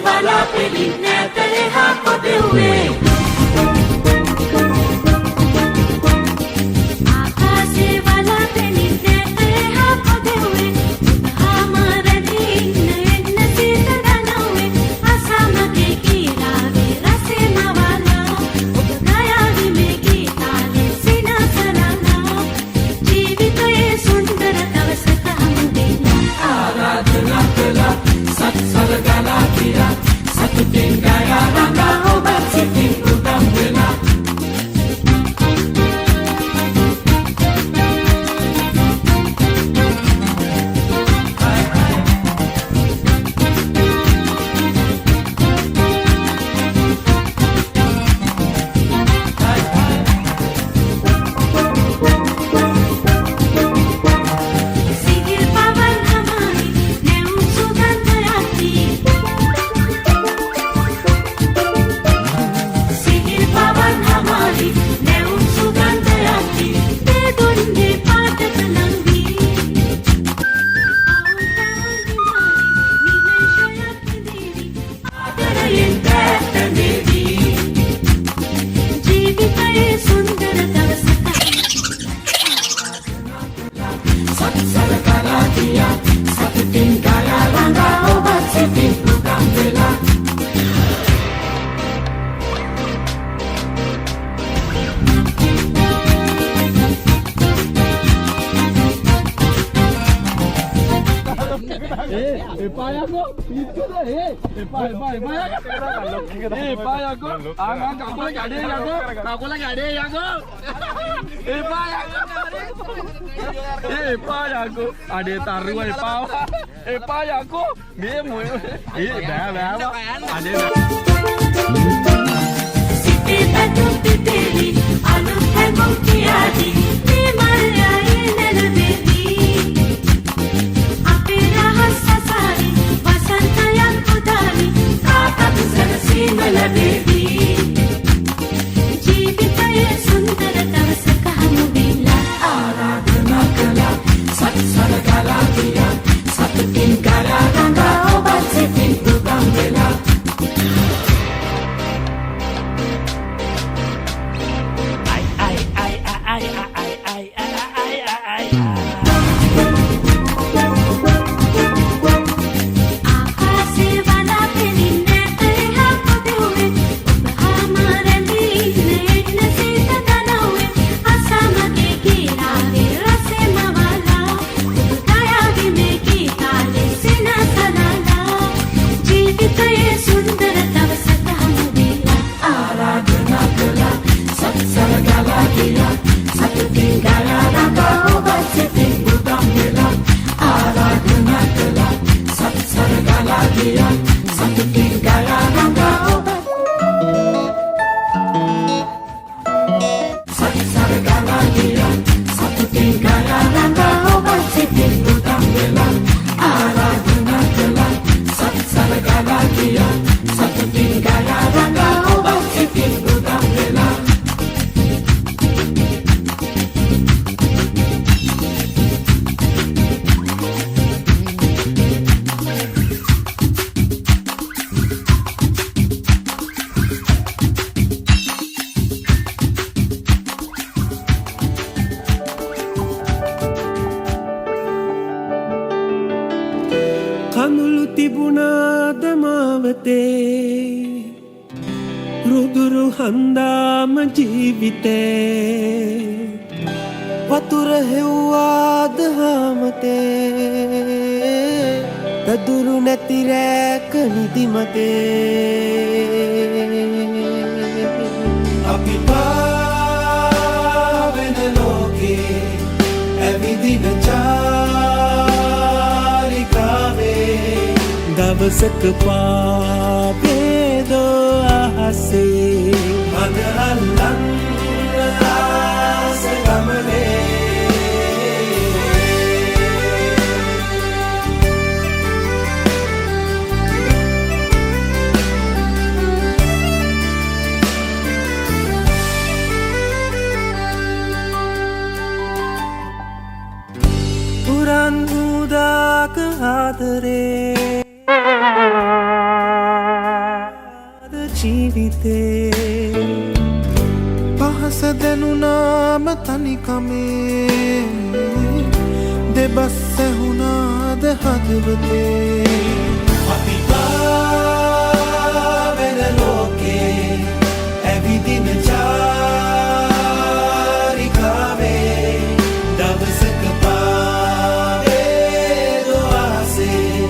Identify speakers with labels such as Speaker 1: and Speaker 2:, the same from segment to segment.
Speaker 1: वाला पेलिन्ने तेहा पदेवे आकाशे वाला पेलिन्ने तेहा पदेवे हमारे दिन नसीब गनावे आसामगे कीरावे रसे मावाला उबगायावी में गीताले सिना सराना जीवितये सुंदर दवसक हमुदेला आराधना कला सत्सरगाला किया सतुटिन गाया रंगा ओbat siting udam bela Sihir pawan hamari neum sugandhayati Sihir pawan hamari neum sugandhayati te dunne paatak nangi ආදරයෙන් පැත්තනේවි ජීවිතයේ සුන්දර දවසක සත්සරකලා කියා සතුටින් ගායා රඟා ඔබත් සිතින් උදම් වෙලා
Speaker 2: Epayago, itu dah. Epa. Epayago, angan kamu lagi ada yago, kamu lagi ada yago. Epayago, ada taruh epa. Epayago, dia mau. Dah. Ada.
Speaker 1: Siti batu piteli alu hai mungkiadi ni maryaye nelabevi ape rahasa sari vasanta yang udari kaatad sarasina labevi jeevitaye sundara dawasaka hamudilla ආරාධනා කළා සත්සරගලා කියා සතුටින් ගලා රඟා ඔබත් සිතින් උදම් වෙලා आकाशे वाला पेलिन्ने तेहा पदेवे हमारे दिन नसीब गनावे आसामगे कीरावे रसे मावाला उबगायावी में गीताले सिना सलाला जीवितये सुंदर दवसक हमुदेला ආරාධනා කළා සත්සරගලා කියා සතුටින් ගායා රඟා ඔබත් සිතින් උදම් වෙලා ආරාධනා කළා සත්සරගලා කියා සතුටින් ගායා රඟා ඔබත් සත්සරගලා කියා සතුටින් ගායා රඟා ඔබත් සිතින් උදම් වෙලා ආරාධනා කළා සත්සරගලා කියා සතුටින් ගායා රඟා ඔබත් සිතින් උදම් වෙලා
Speaker 3: කඳුළු තිබුණාද මාවතේ රුදුරු හන්දාම ජීවිතේ වතුර හෙව්වාද හාමතේ දදුරු නැති රැක නිදිමතේ අපි පාවෙන ලෝකේ ඇවිදින චාරිකාවේ දවසක පාබේදෝ අහසේ මද අල්ලන්න ආස ගමනේ පුරන් උදාක ආදරේ හිතේ පහස දැනුනාම තනිකමේ දෙබස් ඇහුණාද හදවතේ අපිපා වෙන ලෝකේ ඇවිදින චාරිකාවේ දවසක පාවේ දොආසේ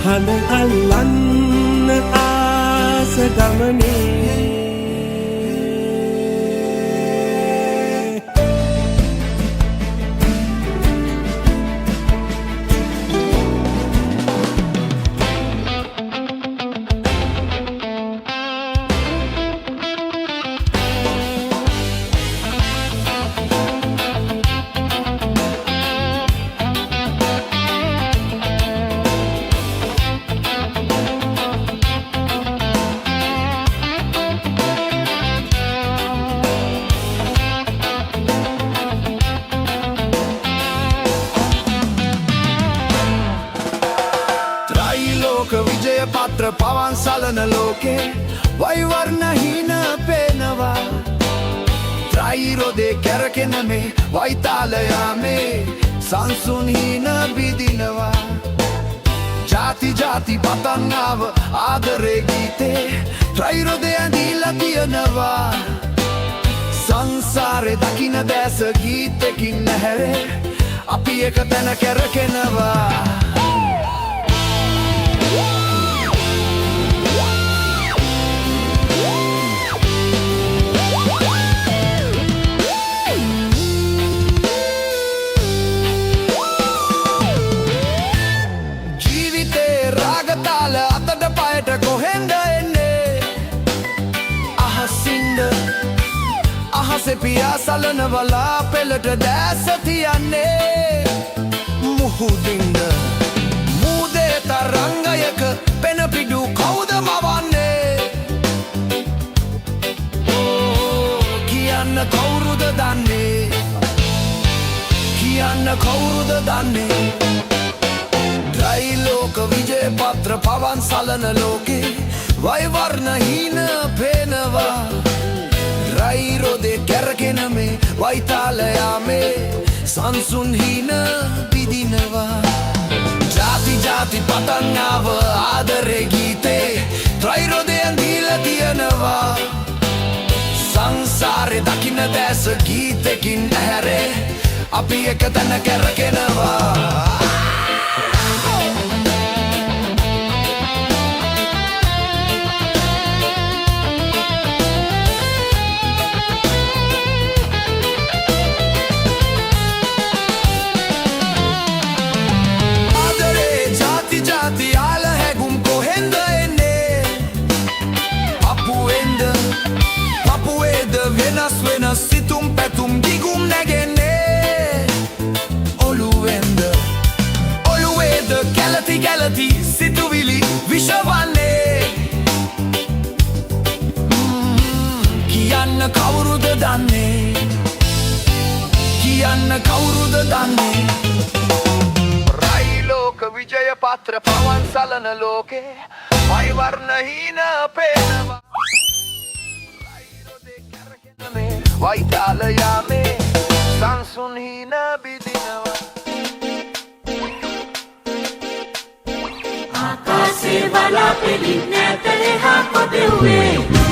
Speaker 3: හඬ අල්ලන්න ආස ගමනේ විජය පත්‍ර පවන් සලන ලෝකේ වෛවර්ණහීන පේනවා ත්‍රයිරොදේ කැරකෙන මේ වෛතාලයාමේ සංසුන්හීන බිදිනවා ජාති ජාති පතන්නාව ආදරේ ගීතේ ත්‍රයිරොදේ ඇඳීලා තියනවා සංසාරේ දකින දැස ගීතකින් නැහැරේ අපි එක තැන කැරකෙනවා පියා සලනවලා පෙළට දැස තියන්නේ මුහුදින්ද මූදේ තරංගයක පෙන පිඩු කවුද මවන්නේ කියන්න කවුරුද දන්නේ කියන්න කවුරුද දන්නේ ත්‍රිලෝක විජය පත්‍ර පවන් සලන ලෝකේ වෛවර්ණහීන පේනවා රයිරොදේ කැරකෙන මේ වෛතාලයාමේ සංසුන්හීන පිදිනවා ජාති ජාති පතන්නාව ආදරේ ගීතේ ත්‍රයිරොදේ ඇඳීලා තියනවා සංසාරේ දකින දැස ගීතකින් ඇහැරේ අපි එක තැන කැරකෙනවා වෙනස් වෙනස් සිතුම් පැතුම් ගිගුම් නැගෙන්නේ ඔළුවේද කැලති කැලති සිතුවිලි විෂවන්නේ කියන්න කවුරුද දන්නේ කියන්න කවුරුද දන්නේ රයිලෝක විජය පත්‍ර පවන් සලන ලෝකේ වෛවර්ණහීන පේනවා වෛතාලයාමේ සංසුන්හීන බිදිනවා
Speaker 1: ආකාසේ බලා පෙළින් නැත එහා කොදෙව්වේ